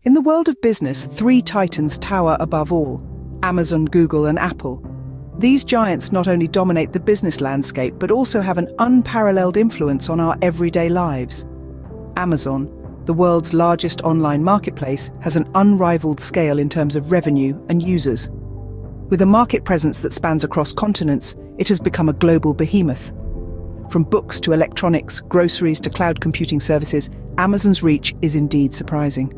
In the world of business, three titans tower above all: Amazon, Google, and Apple. These giants not only dominate the business landscape, but also have an unparalleled influence on our everyday lives. Amazon, the world's largest online marketplace, has an unrivaled scale in terms of revenue and users. With a market presence that spans across continents, it has become a global behemoth. From books to electronics, groceries to cloud computing services, Amazon's reach is indeed surprising.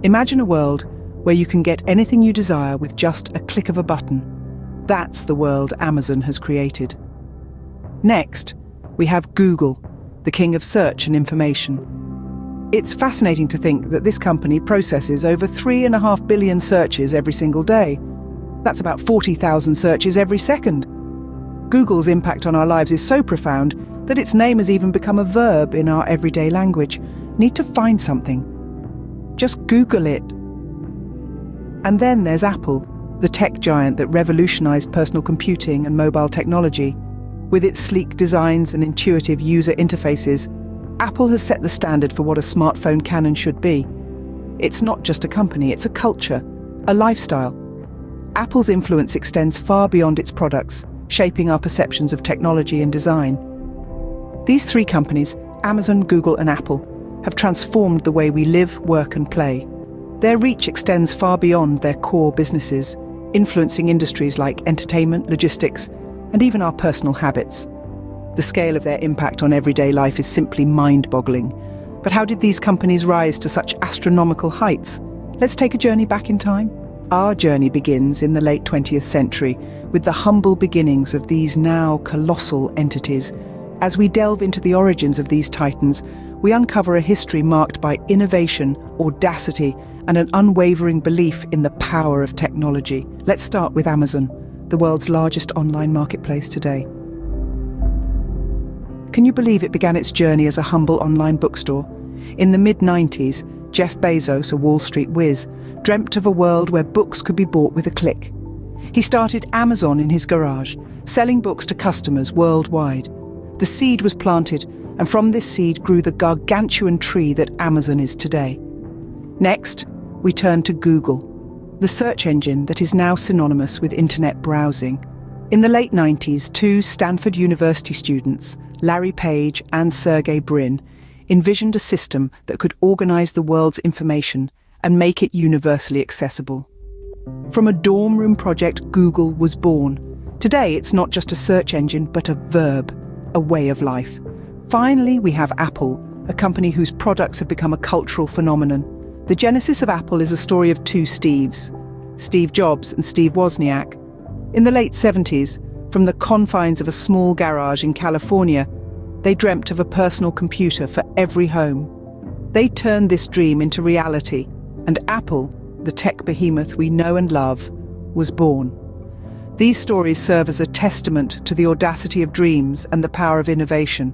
Imagine a world where you can get anything you desire with just a click of a button. That's the world Amazon has created. Next, we have Google, the king of search and information. It's fascinating to think that this company processes over 3.5 billion searches every single day. That's about 40,000 searches every second. Google's impact on our lives is so profound that its name has even become a verb in our everyday language. Need to find something? Just Google it. And then there's Apple, the tech giant that revolutionized personal computing and mobile technology. With its sleek designs and intuitive user interfaces, Apple has set the standard for what a smartphone can and should be. It's not just a company, it's a culture, a lifestyle. Apple's influence extends far beyond its products, shaping our perceptions of technology and design. These three companies, Amazon, Google, and Apple, have transformed the way we live, work, and play. Their reach extends far beyond their core businesses, influencing industries like entertainment, logistics, and even our personal habits. The scale of their impact on everyday life is simply mind-boggling. But how did these companies rise to such astronomical heights? Let's take a journey back in time. Our journey begins in the late 20th century with the humble beginnings of these now colossal entities. As we delve into the origins of these titans, we uncover a history marked by innovation, audacity, and an unwavering belief in the power of technology. Let's start with Amazon, the world's largest online marketplace today. Can you believe it began its journey as a humble online bookstore? In the mid-90s, Jeff Bezos, a Wall Street whiz, dreamt of a world where books could be bought with a click. He started Amazon in his garage, selling books to customers worldwide. The seed was planted, and from this seed grew the gargantuan tree that Amazon is today. Next, we turn to Google, the search engine that is now synonymous with internet browsing. In the late 90s, two Stanford University students, Larry Page and Sergey Brin, envisioned a system that could organize the world's information and make it universally accessible. From a dorm room project, Google was born. Today, it's not just a search engine, but a verb, a way of life. Finally, we have Apple, a company whose products have become a cultural phenomenon. The genesis of Apple is a story of two Steves, Steve Jobs and Steve Wozniak. In the late 70s, from the confines of a small garage in California, they dreamt of a personal computer for every home. They turned this dream into reality, and Apple, the tech behemoth we know and love, was born. These stories serve as a testament to the audacity of dreams and the power of innovation.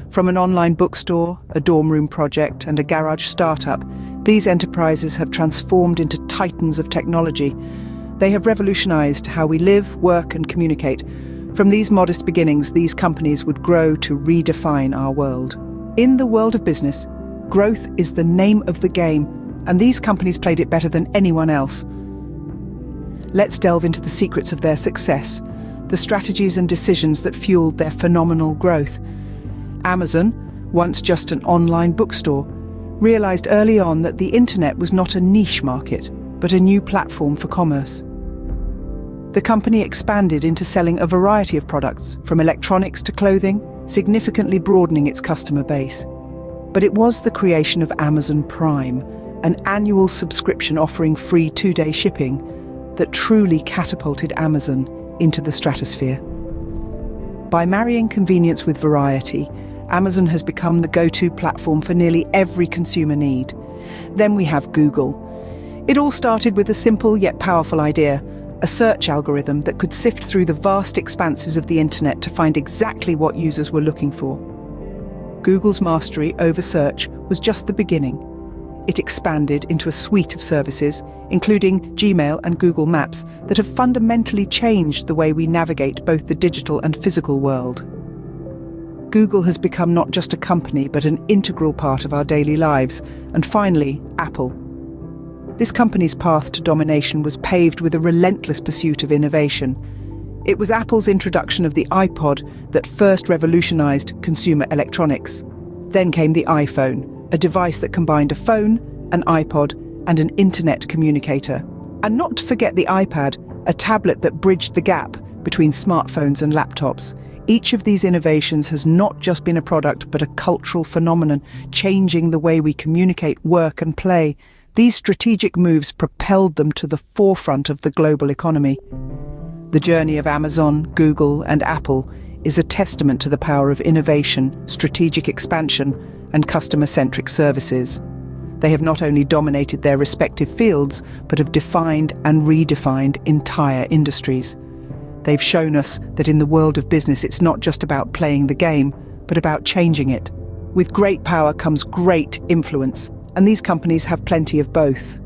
From an online bookstore, a dorm room project, and a garage startup, these enterprises have transformed into titans of technology. They have revolutionized how we live, work, and communicate. From these modest beginnings, these companies would grow to redefine our world. In the world of business, growth is the name of the game, and these companies played it better than anyone else. Let's delve into the secrets of their success, the strategies and decisions that fueled their phenomenal growth. Amazon, once just an online bookstore, realized early on that the internet was not a niche market, but a new platform for commerce. The company expanded into selling a variety of products, from electronics to clothing, significantly broadening its customer base. But it was the creation of Amazon Prime, an annual subscription offering free 2-day shipping, that truly catapulted Amazon into the stratosphere. By marrying convenience with variety, Amazon has become the go-to platform for nearly every consumer need. Then we have Google. It all started with a simple yet powerful idea, a search algorithm that could sift through the vast expanses of the internet to find exactly what users were looking for. Google's mastery over search was just the beginning. It expanded into a suite of services, including Gmail and Google Maps, that have fundamentally changed the way we navigate both the digital and physical world. Google has become not just a company, but an integral part of our daily lives. And finally, Apple. This company's path to domination was paved with a relentless pursuit of innovation. It was Apple's introduction of the iPod that first revolutionized consumer electronics. Then came the iPhone, a device that combined a phone, an iPod, and an internet communicator. And not to forget the iPad, a tablet that bridged the gap between smartphones and laptops. Each of these innovations has not just been a product, but a cultural phenomenon, changing the way we communicate, work, and play. These strategic moves propelled them to the forefront of the global economy. The journey of Amazon, Google, and Apple is a testament to the power of innovation, strategic expansion, and customer-centric services. They have not only dominated their respective fields, but have defined and redefined entire industries. They've shown us that in the world of business, it's not just about playing the game, but about changing it. With great power comes great influence, and these companies have plenty of both.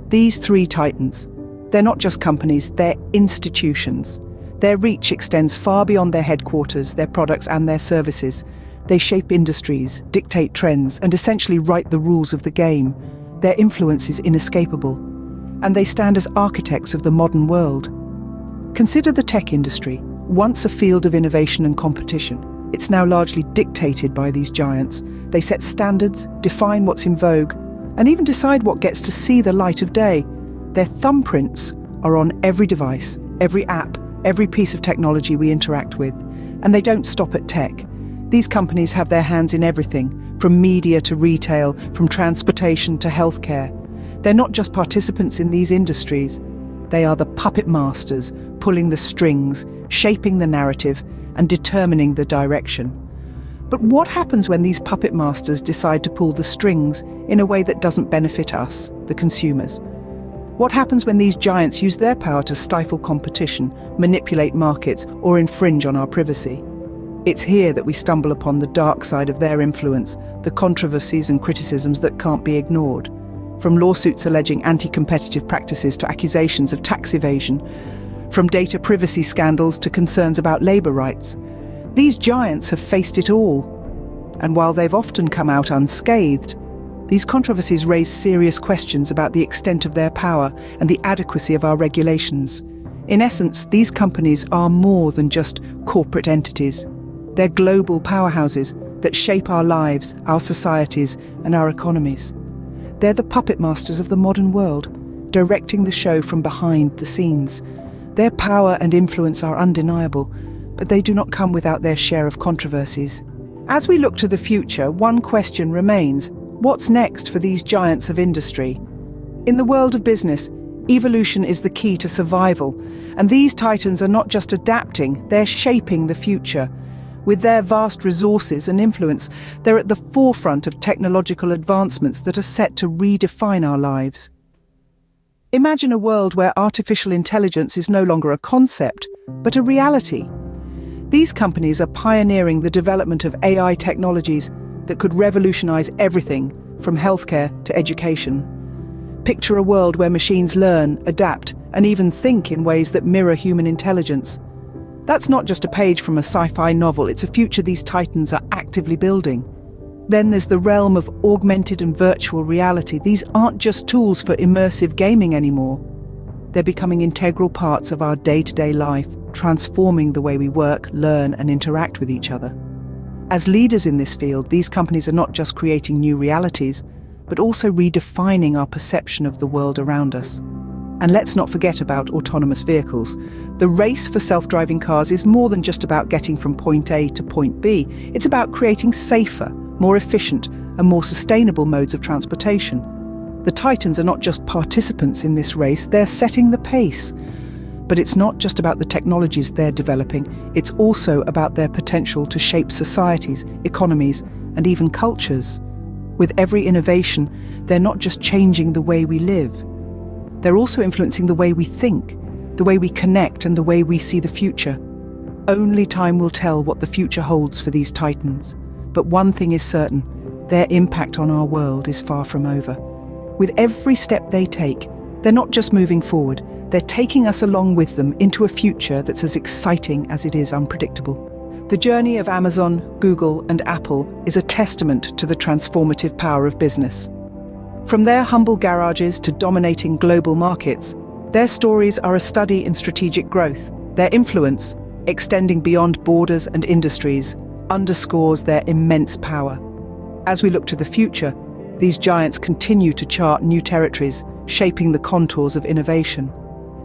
These three titans, they're not just companies, they're institutions. Their reach extends far beyond their headquarters, their products, and their services. They shape industries, dictate trends, and essentially write the rules of the game. Their influence is inescapable, and they stand as architects of the modern world. Consider the tech industry, once a field of innovation and competition. It's now largely dictated by these giants. They set standards, define what's in vogue, and even decide what gets to see the light of day. Their thumbprints are on every device, every app, every piece of technology we interact with. And they don't stop at tech. These companies have their hands in everything, from media to retail, from transportation to healthcare. They're not just participants in these industries. They are the puppet masters, pulling the strings, shaping the narrative, and determining the direction. But what happens when these puppet masters decide to pull the strings in a way that doesn't benefit us, the consumers? What happens when these giants use their power to stifle competition, manipulate markets, or infringe on our privacy? It's here that we stumble upon the dark side of their influence, the controversies and criticisms that can't be ignored. From lawsuits alleging anti-competitive practices to accusations of tax evasion, from data privacy scandals to concerns about labor rights. These giants have faced it all. And while they've often come out unscathed, these controversies raise serious questions about the extent of their power and the adequacy of our regulations. In essence, these companies are more than just corporate entities. They're global powerhouses that shape our lives, our societies, and our economies. They're the puppet masters of the modern world, directing the show from behind the scenes. Their power and influence are undeniable, but they do not come without their share of controversies. As we look to the future, one question remains: what's next for these giants of industry? In the world of business, evolution is the key to survival, and these titans are not just adapting, they're shaping the future. With their vast resources and influence, they're at the forefront of technological advancements that are set to redefine our lives. Imagine a world where artificial intelligence is no longer a concept, but a reality. These companies are pioneering the development of AI technologies that could revolutionize everything from healthcare to education. Picture a world where machines learn, adapt, and even think in ways that mirror human intelligence. That's not just a page from a sci-fi novel, it's a future these titans are actively building. Then there's the realm of augmented and virtual reality. These aren't just tools for immersive gaming anymore. They're becoming integral parts of our day-to-day life, transforming the way we work, learn, and interact with each other. As leaders in this field, these companies are not just creating new realities, but also redefining our perception of the world around us. And let's not forget about autonomous vehicles. The race for self-driving cars is more than just about getting from point A to point B. It's about creating safer, more efficient, and more sustainable modes of transportation. The titans are not just participants in this race, they're setting the pace. But it's not just about the technologies they're developing, it's also about their potential to shape societies, economies, and even cultures. With every innovation, they're not just changing the way we live. They're also influencing the way we think, the way we connect, and the way we see the future. Only time will tell what the future holds for these titans. But one thing is certain, their impact on our world is far from over. With every step they take, they're not just moving forward, they're taking us along with them into a future that's as exciting as it is unpredictable. The journey of Amazon, Google, and Apple is a testament to the transformative power of business. From their humble garages to dominating global markets, their stories are a study in strategic growth. Their influence, extending beyond borders and industries, underscores their immense power. As we look to the future, these giants continue to chart new territories, shaping the contours of innovation.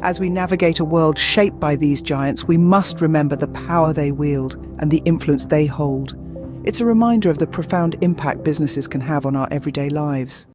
As we navigate a world shaped by these giants, we must remember the power they wield and the influence they hold. It's a reminder of the profound impact businesses can have on our everyday lives.